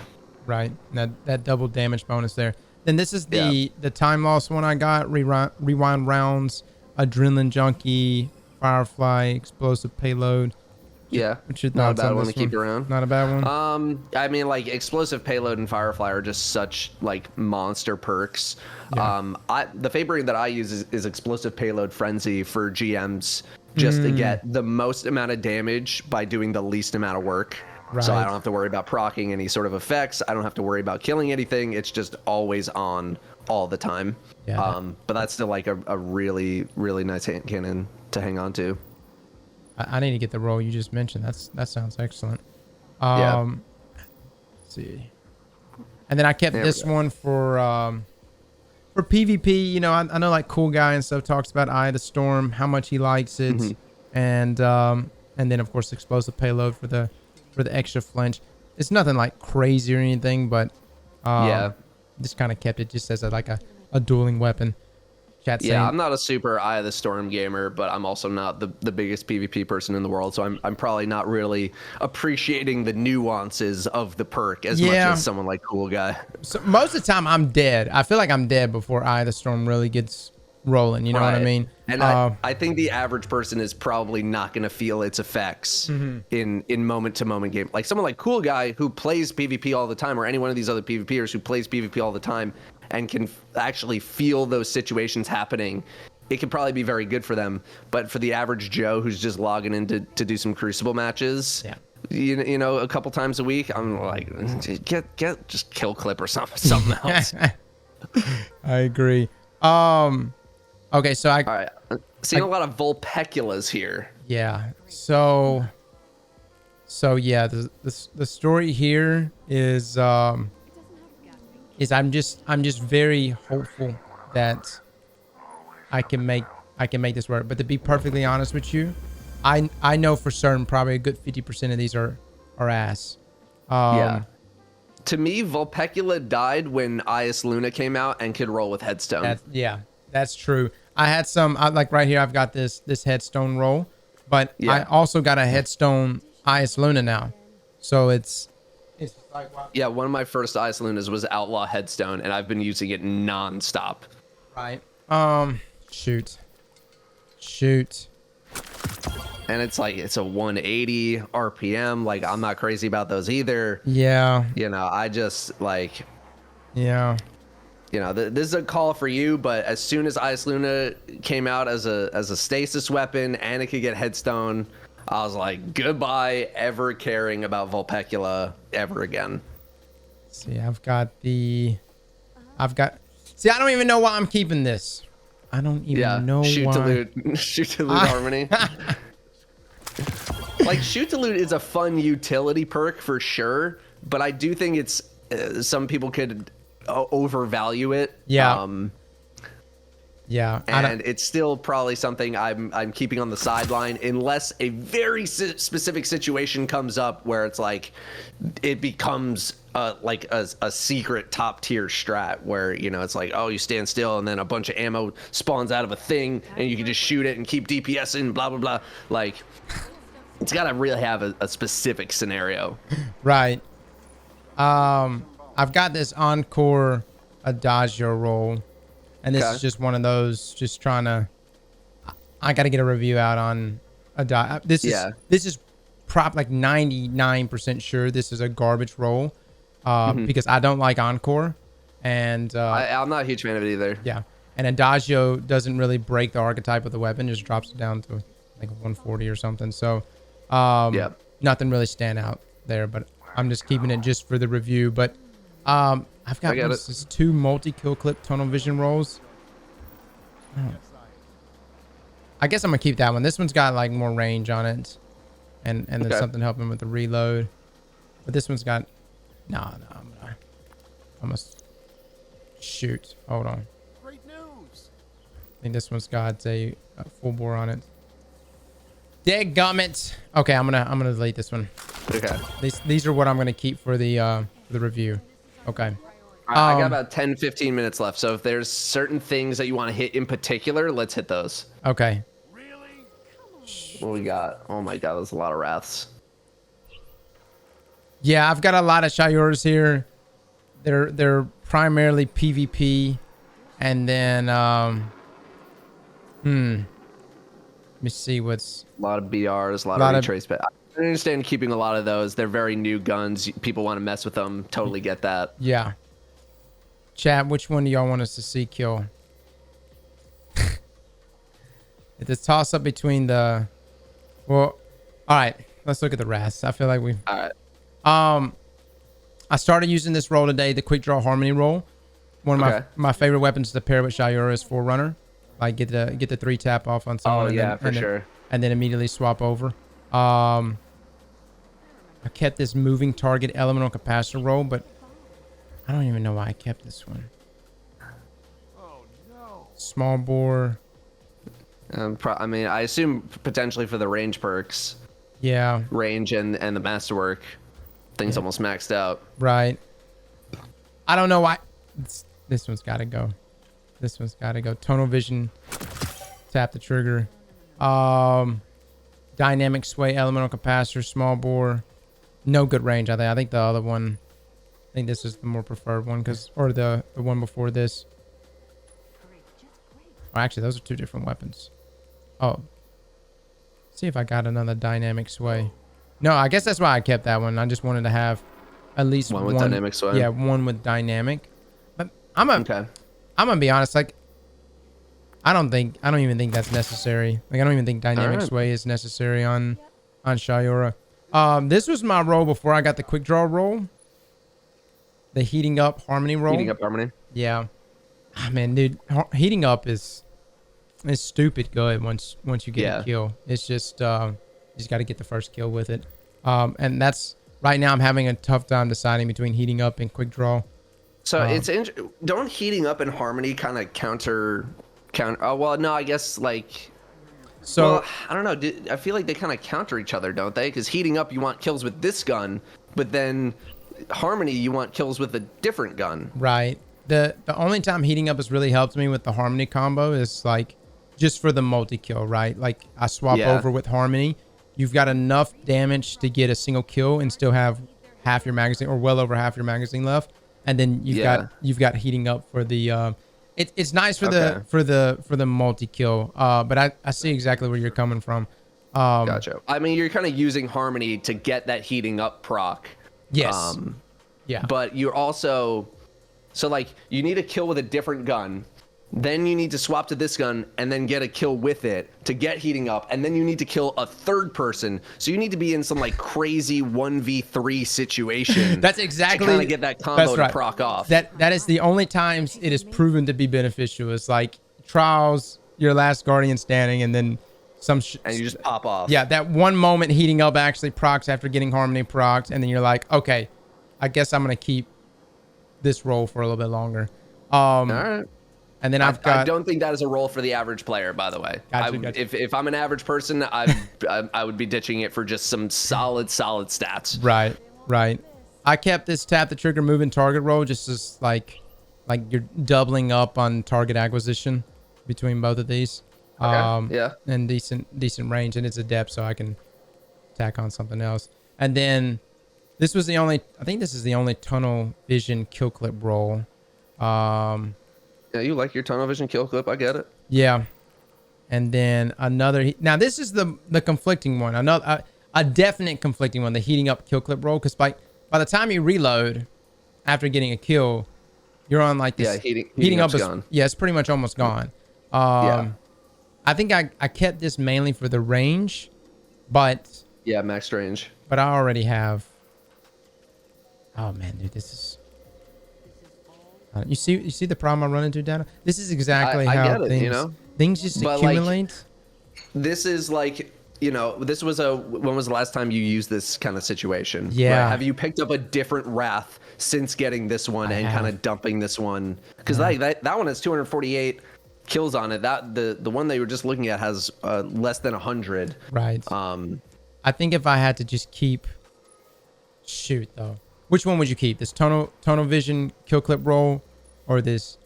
That double damage bonus there. Then this is the time loss one I got. Rewind rounds, adrenaline junkie, Firefly, explosive payload. Yeah, not a bad one to keep around. Not a bad one. I mean, like explosive payload and Firefly are just such like monster perks. Yeah. The favorite that I use is explosive payload frenzy for GMs, just to get the most amount of damage by doing the least amount of work. Right. So I don't have to worry about proccing any sort of effects. I don't have to worry about killing anything. It's just always on all the time. Yeah. But that's still like a really, really nice hand cannon to hang on to. I need to get the roll you just mentioned. That sounds excellent. Let's see. And then I kept this one for PvP. You know, I know like Cool Guy and stuff talks about Eye of the Storm, how much he likes it, and then of course explosive payload for the extra flinch. It's nothing like crazy or anything, but just kind of kept it just as a dueling weapon. I'm not a super Eye of the Storm gamer, but I'm also not the biggest PvP person in the world, so I'm probably not really appreciating the nuances of the perk as much as someone like Cool Guy. So most of the time I'm dead. I feel like I'm dead before Eye of the Storm really gets rolling. You know what I mean? And I think the average person is probably not going to feel its effects in moment to moment game. Like someone like Cool Guy who plays PvP all the time, or any one of these other PvPers who plays PvP all the time and can actually feel those situations happening, it could probably be very good for them. But for the average Joe who's just logging in to do some Crucible matches, you know, a couple times a week, I'm like, get just kill clip or something else. I agree. Okay, so all right, seeing a lot of Vulpeculas here. Yeah. So yeah, the story here is I'm just very hopeful that I can make this work. But to be perfectly honest with you, I know for certain probably a good 50% of these are ass. Yeah. To me, Vulpecula died when Ias Luna came out and could roll with Headstone. That's true. I had some like right here. I've got this Headstone roll, but I also got a Headstone Ias Luna now. So it's like, wow. Yeah, one of my first Ias Lunas was Outlaw Headstone, and I've been using it nonstop. Right. Shoot. And it's like, it's a 180 RPM. Like, I'm not crazy about those either. Yeah. You know, I just like. Yeah. You know, this is a call for you, but as soon as Ias Luna came out as a stasis weapon and it could get Headstone, I was like, goodbye ever caring about Vulpecula ever again. See, see, I don't even know why I'm keeping this. I don't even know shoot why. Shoot to loot harmony. Like, shoot to loot is a fun utility perk for sure, but I do think it's some people could overvalue it. And it's still probably something I'm keeping on the sideline unless a very specific situation comes up where it's like it becomes like a secret top tier strat where, you know, it's like, oh, you stand still and then a bunch of ammo spawns out of a thing and you can just shoot it and keep DPSing, blah blah blah. Like, it's got to really have a specific scenario. Right. I've got this Encore Adagio roll, and this is just one of those, just trying to, I got to get a review out on Adagio. This is like 99% sure this is a garbage roll, because I don't like Encore, and I'm not a huge fan of it either. Yeah, and Adagio doesn't really break the archetype of the weapon, just drops it down to like 140 or something. So, nothing really stand out there, but I'm just keeping it just for the review. But I've got this 2 multi-kill clip tunnel vision rolls. I guess I'm gonna keep that one. This one's got like more range on it, and there's something helping with the reload. But this one's got I'm gonna shoot. Hold on. Great news. I think this one's got a full bore on it. Dadgummit. Okay, I'm gonna delete this one. Okay. These are what I'm gonna keep for the review. Okay. I got about 10-15 minutes left, so if there's certain things that you want to hit in particular, let's hit those. Okay. Really? What we got? Oh my god, there's a lot of Wraths. Yeah, I've got a lot of Shayuras here. They're primarily PvP, and then let me see what's a lot of BRs, a lot of retrace. But I understand keeping a lot of those. They're very new guns. People want to mess with them. Totally get that. Yeah. Chat, which one do y'all want us to see kill? It's a toss up between the. Well, all right. Let's look at the Wraths. I feel like we. All right. I started using this roll today, the quick draw harmony roll. One of my favorite weapons to pair with Shayura is Forerunner. Like get the 3 tap off on someone. And then immediately swap over. I kept this moving target elemental capacitor roll, but I don't even know why I kept this one. Oh no. Small bore. I mean, I assume potentially for the range perks. Yeah. Range and the masterwork. Things almost maxed out. Right. I don't know why. This one's got to go. This one's got to go. Tonal vision. Tap the trigger. Dynamic sway, elemental capacitor, small bore. No good range. I think the other one. I think this is the more preferred one, or the one before this. Oh, actually, those are two different weapons. Oh. See if I got another dynamic sway. No, I guess that's why I kept that one. I just wanted to have at least One with dynamic sway. Yeah, one with dynamic. But I'm gonna be honest, like I don't even think that's necessary. Like I don't even think dynamic sway is necessary on Shayura. This was my roll before I got the quick draw roll. The heating up harmony roll. Heating up harmony. Yeah. Ah, man, dude, heating up is stupid good once you get a kill. It's just you just got to get the first kill with it. And that's right now I'm having a tough time deciding between heating up and quick draw. So don't heating up and harmony kind of counter. Oh well, no, I guess like. So well, I don't know. I feel like they kind of counter each other, don't they? Because heating up, you want kills with this gun, but then harmony, you want kills with a different gun. Right. The only time heating up has really helped me with the harmony combo is like just for the multi-kill, right? Like I swap over with harmony. You've got enough damage to get a single kill and still have half your magazine or well over half your magazine left. And then you've got heating up for the it's nice for the multi-kill. But I see exactly where you're coming from. Gotcha. I mean, you're kind of using harmony to get that heating up proc. Yes. Yeah. But you're also so like you need a kill with a different gun. Then you need to swap to this gun and then get a kill with it to get heating up. And then you need to kill a third person. So you need to be in some like crazy 1v3 situation. That's exactly to kind of get that combo to proc off. That is the only times it is proven to be beneficial. It's like trials, your last guardian standing, and then and you just pop off. Yeah, that one moment heating up actually procs after getting harmony procs, and then you're like, okay, I guess I'm gonna keep this roll for a little bit longer. All right. And then I don't think that is a role for the average player, by the way. Gotcha. If I'm an average person, I would be ditching it for just some solid stats. Right. I kept this tap the trigger moving target roll just as like you're doubling up on target acquisition between both of these. Yeah. And decent range, and it's a depth, so I can tack on something else. And then this was the only. I think this is the only tunnel vision kill clip roll. Yeah, you like your tunnel vision kill clip. I get it. Yeah. And then another. Now this is the conflicting one. Another a definite conflicting one. The heating up kill clip roll, because by the time you reload after getting a kill, you're on like this. Yeah, heating up is gone. Yeah, it's pretty much almost gone. I think I kept this mainly for the range, but yeah, max range. But I already have. Oh man, dude, this is. You see the problem I run into, Datto? This is exactly how things just accumulate. Like, this is like, this was when was the last time you used this kind of situation? Yeah. Right? Have you picked up a different wrath since getting this one kind of dumping this one? Because that one has 248 kills on it. That the one they were just looking at has less than 100. Right. I think if I had to just keep, which one would you keep? This tunnel vision kill clip roll, or this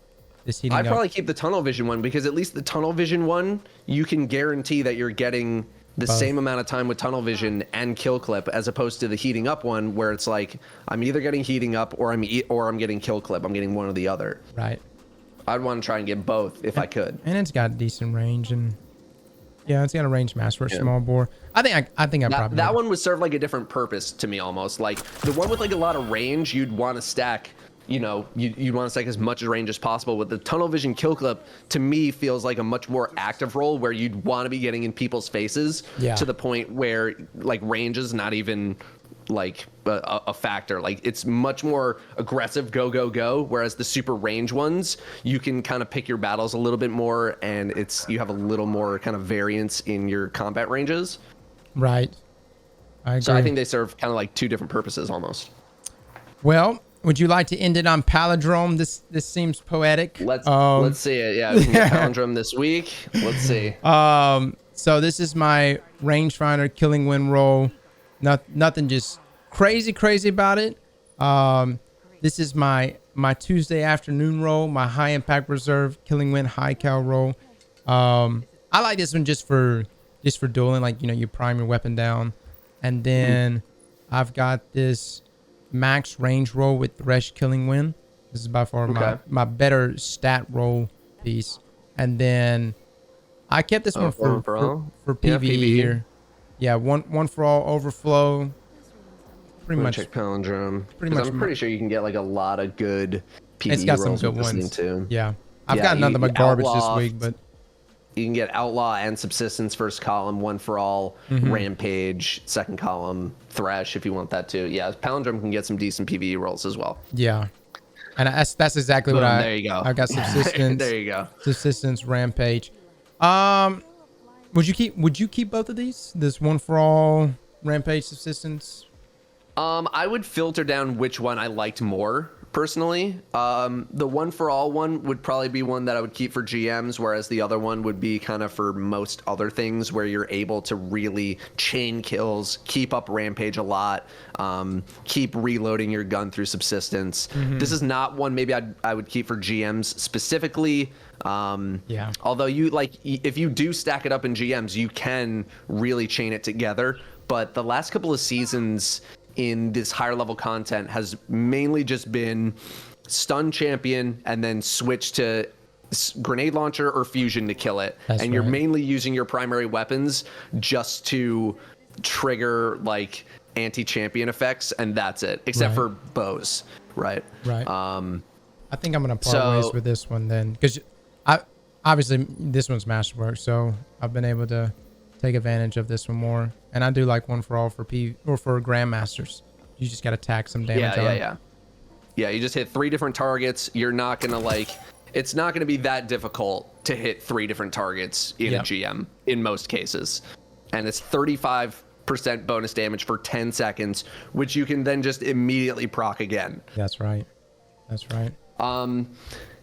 heating I'd up? probably keep the tunnel vision one, because at least the tunnel vision one, you can guarantee that you're getting the same amount of time with tunnel vision and kill clip, as opposed to the heating up one, where it's like I'm either getting heating up or I'm getting kill clip. I'm getting one or the other. Right. I'd want to try and get both if I could. And it's got decent range, and it's got a range mass for a small bore. I think I probably that one would serve like a different purpose to me almost. Like the one with like a lot of range, you'd want to stack. You'd want to stack as much range as possible. With the tunnel vision kill clip, to me feels like a much more active role, where you'd want to be getting in people's faces to the point where like range is not even like a factor. Like it's much more aggressive, go, whereas the super range ones, you can kind of pick your battles a little bit more, and you have a little more kind of variance in your combat ranges. Right. I agree. So I think they serve kind of like two different purposes almost. Well, would you like to end it on palindrome? This seems poetic. Let's see it. Yeah, we can get palindrome this week. Let's see. So this is my rangefinder killing win roll. Nothing just crazy about it. This is my Tuesday afternoon roll, my high impact reserve killing win high cal roll. I like this one just for dueling, like you prime your weapon down, and then I've got this max range roll with Thresh killing win. This is by far my better stat roll piece. and then I kept this one for PvE here. Yeah, one for all overflow. Pretty much check palindrome. Pretty much. I'm pretty sure you can get like a lot of good PvE it's got some rolls good with this ones thing too. Yeah, I've got nothing but garbage this week, but you can get outlaw and subsistence first column, one for all, rampage second column, thresh if you want that too. Yeah, palindrome can get some decent PvE rolls as well. Yeah, and that's exactly what There you go. I got subsistence. There you go. Subsistence, rampage. Would you keep both of these? This one for all, rampage, subsistence. I would filter down which one I liked more personally. The one for all one would probably be one that I would keep for GMs, whereas the other one would be kind of for most other things where you're able to really chain kills, keep up rampage a lot, keep reloading your gun through subsistence. This is not one maybe I would keep for GMs specifically. Yeah. Although if you do stack it up in GMs, you can really chain it together. But the last couple of seasons in this higher level content has mainly just been stun champion and then switch to grenade launcher or fusion to kill it. And you're mainly using your primary weapons just to trigger like anti-champion effects, and that's it, except for bows. Right. I think I'm gonna part ways with this one then, because obviously this one's masterwork, so I've been able to take advantage of this one more. And I do like one for all for grandmasters. You just got to tack some damage on. Yeah, you just hit 3 different targets. You're not going to it's not going to be that difficult to hit 3 different targets in a GM in most cases. And it's 35% bonus damage for 10 seconds, which you can then just immediately proc again. That's right.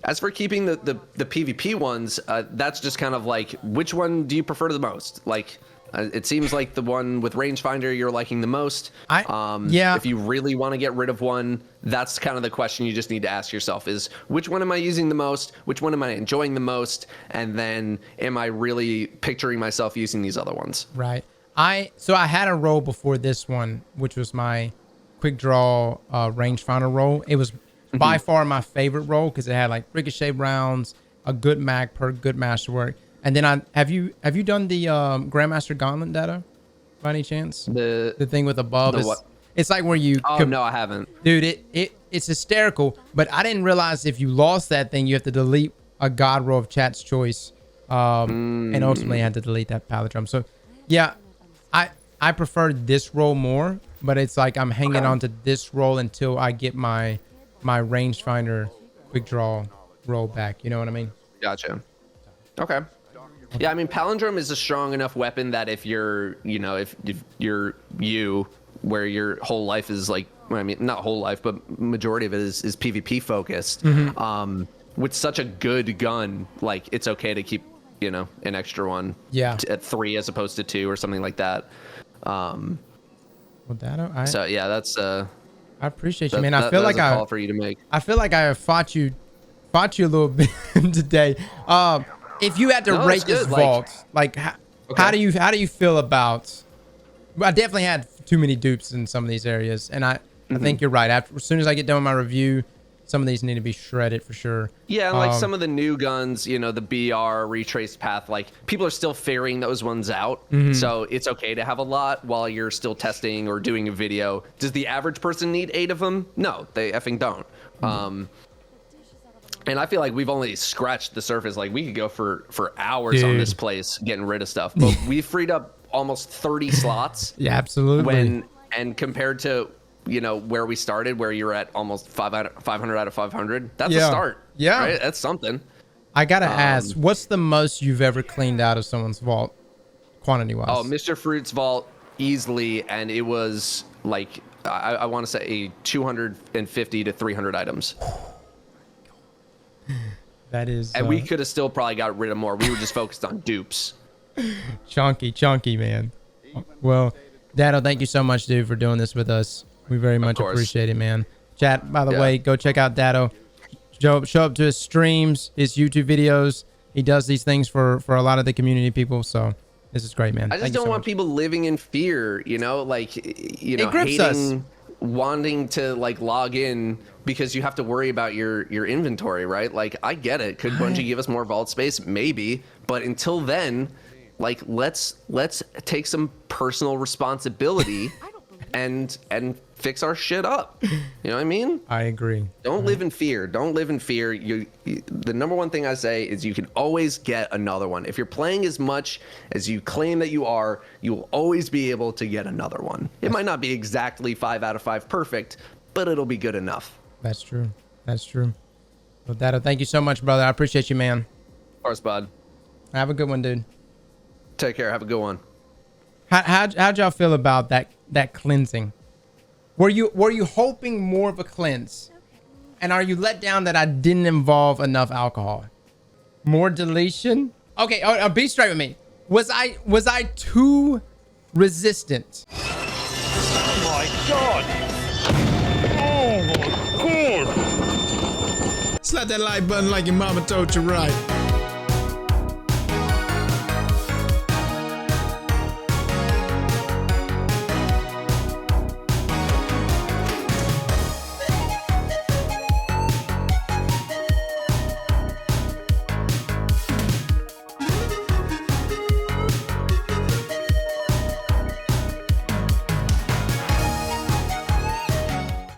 As for keeping the PvP ones, that's just kind of like, which one do you prefer the most? Like, it seems like the one with rangefinder you're liking the most. If you really want to get rid of one, that's kind of the question you just need to ask yourself is, which one am I using the most? Which one am I enjoying the most? And then am I really picturing myself using these other ones? Right. So I had a role before this one, which was my quick draw rangefinder role. It was by far my favorite role because it had like ricochet rounds, a good mag per good masterwork. And then have you done the Grandmaster Gauntlet data by any chance? The thing with above is what? It's like where you no, I haven't. Dude, it's hysterical, but I didn't realize if you lost that thing you have to delete a god roll of chat's choice. And ultimately I had to delete that palindrome. So yeah, I prefer this roll more, but it's like I'm hanging on to this roll until I get my rangefinder quick draw roll back. You know what I mean? Gotcha. Okay. Yeah, I mean, palindrome is a strong enough weapon that if you're, if you're where your whole life is like, I mean, not whole life, but majority of it is PvP focused. With such a good gun, like it's okay to keep, an extra one. Yeah. At 3 as opposed to 2 or something like that. Well, Datto, so yeah, that's I appreciate you, man. I feel like a call for you to make. I feel like I have fought you a little bit today. If you had to rate this vault, how do you feel about? I definitely had too many dupes in some of these areas, and I think you're right. As soon as I get done with my review, some of these need to be shredded for sure. Yeah, and some of the new guns, the BR retraced path, like people are still figuring those ones out. So it's okay to have a lot while you're still testing or doing a video. Does the average person need 8 of them? No, they effing don't. And I feel like we've only scratched the surface. Like we could go for hours on this place getting rid of stuff. But we freed up almost 30 slots. Yeah, absolutely. And compared to where we started, where you're at almost 500 out of 500, that's a start. Yeah, right? That's something. I gotta ask, what's the most you've ever cleaned out of someone's vault, quantity wise? Oh, Mr. Fruit's vault easily, and it was like I want to say 250 to 300 items. That is, and we could have still probably got rid of more. We were just focused on dupes. Chunky, man. Well, Datto, thank you so much, dude, for doing this with us. We very much appreciate it, man. Chat, by the way, go check out Datto. Show up to his streams, his YouTube videos. He does these things for a lot of the community people. So this is great, man. I just don't want people living in fear, it grips hating. us. wanting to like log in because you have to worry about your inventory, right? Like, I get it. Could Bungie give us more vault space? Maybe. But until then, like, let's take some personal responsibility and fix our shit up. You know what I mean? I agree. Don't live in fear. Don't live in fear. The number one thing I say is you can always get another one. If you're playing as much as you claim that you are, you will always be able to get another one. It might not be exactly 5 out of 5 perfect, but it'll be good enough. That's true. That's true. Well, Datto, thank you so much, brother. I appreciate you, man. Of course, bud. Have a good one, dude. Take care. Have a good one. How'd y'all feel about that cleansing? Were you hoping more of a cleanse? And are you let down that I didn't involve enough alcohol? More deletion? Okay, be straight with me. Was I too resistant? Oh my god! Oh my god! Slap that like button like your mama told you right.